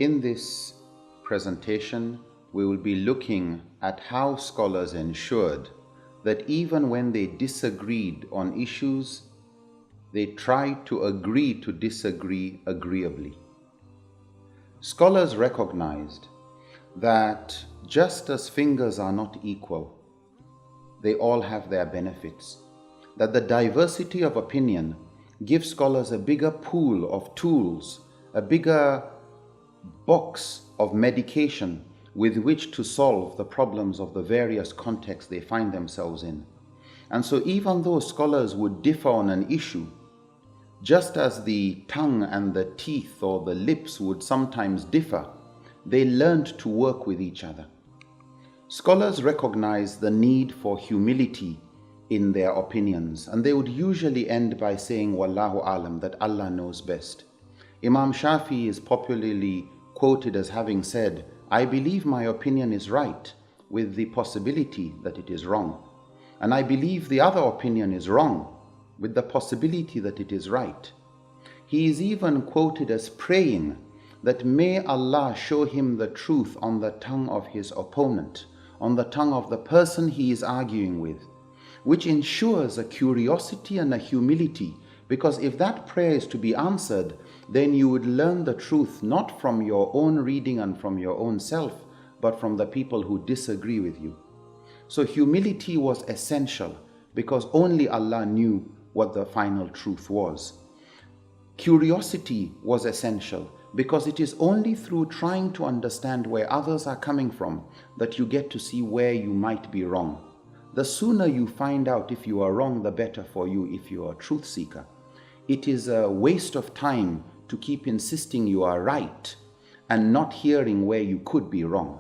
In this presentation, we will be looking at how scholars ensured that even when they disagreed on issues, they tried to agree to disagree agreeably. Scholars recognized that just as fingers are not equal, they all have their benefits, that the diversity of opinion gives scholars a bigger pool of tools, a bigger box of medication with which to solve the problems of the various contexts they find themselves in. And so even though scholars would differ on an issue, just as the tongue and the teeth or the lips would sometimes differ, they learned to work with each other. Scholars recognize the need for humility in their opinions, and they would usually end by saying, Wallahu alam, that Allah knows best. Imam Shafi is popularly quoted as having said, I believe my opinion is right, with the possibility that it is wrong. And I believe the other opinion is wrong, with the possibility that it is right. He is even quoted as praying that may Allah show him the truth on the tongue of his opponent, on the tongue of the person he is arguing with, which ensures a curiosity and a humility, because if that prayer is to be answered, then you would learn the truth not from your own reading and from your own self, but from the people who disagree with you. So humility was essential, because only Allah knew what the final truth was. Curiosity was essential, because it is only through trying to understand where others are coming from that you get to see where you might be wrong. The sooner you find out if you are wrong, the better for you if you are a truth seeker. It is a waste of time to keep insisting you are right and not hearing where you could be wrong.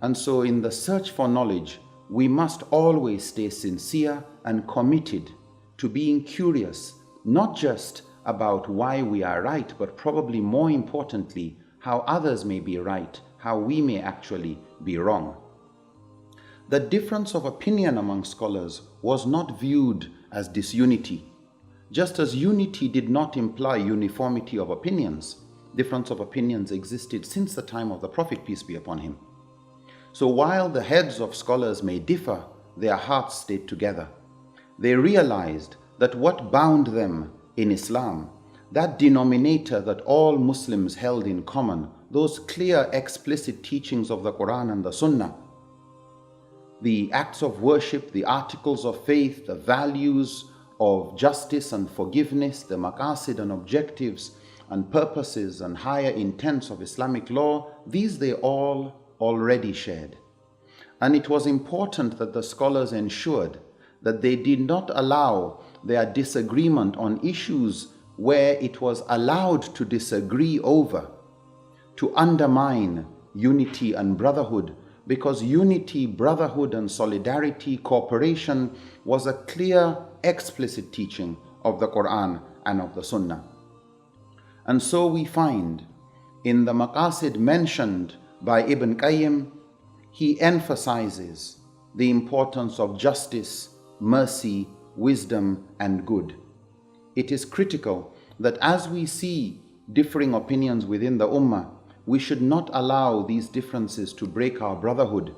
And so in the search for knowledge, we must always stay sincere and committed to being curious, not just about why we are right, but probably more importantly, how others may be right, how we may actually be wrong. The difference of opinion among scholars was not viewed as disunity. Just as unity did not imply uniformity of opinions, difference of opinions existed since the time of the Prophet, peace be upon him. So while the heads of scholars may differ, their hearts stayed together. They realized that what bound them in Islam, that denominator that all Muslims held in common, those clear explicit teachings of the Quran and the Sunnah, the acts of worship, the articles of faith, the values of justice and forgiveness, the maqasid and objectives and purposes and higher intents of Islamic law, these they all already shared. And it was important that the scholars ensured that they did not allow their disagreement on issues where it was allowed to disagree over to undermine unity and brotherhood, because unity, brotherhood and solidarity, cooperation was a clear, explicit teaching of the Quran and of the Sunnah. And so we find in the maqasid mentioned by Ibn Qayyim, he emphasizes the importance of justice, mercy, wisdom and good. It is critical that as we see differing opinions within the ummah, we should not allow these differences to break our brotherhood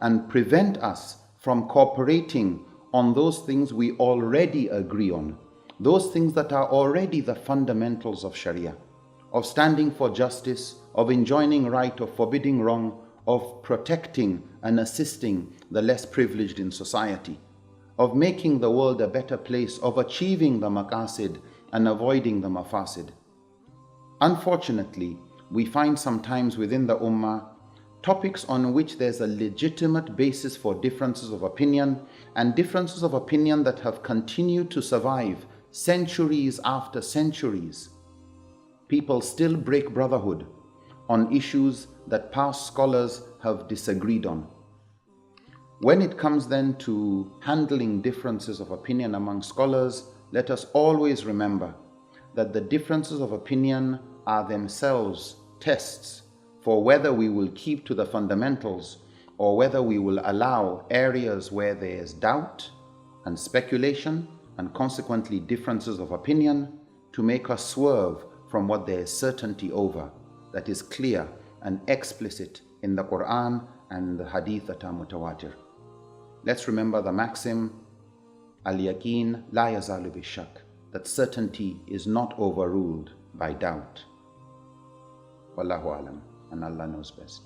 and prevent us from cooperating on those things we already agree on, those things that are already the fundamentals of Sharia, of standing for justice, of enjoining right, of forbidding wrong, of protecting and assisting the less privileged in society, of making the world a better place, of achieving the maqasid and avoiding the mafasid. Unfortunately, we find sometimes within the ummah topics on which there's a legitimate basis for differences of opinion, and differences of opinion that have continued to survive centuries after centuries. People still break brotherhood on issues that past scholars have disagreed on. When it comes then to handling differences of opinion among scholars, let us always remember that the differences of opinion are themselves tests for whether we will keep to the fundamentals or whether we will allow areas where there is doubt and speculation and consequently differences of opinion to make us swerve from what there is certainty over, that is clear and explicit in the Quran and the Hadith that are mutawatir. Let's remember the maxim, al-yaqeen la yazalu bi-shak, that certainty is not overruled by doubt. Wallahu alam, and Allah knows best.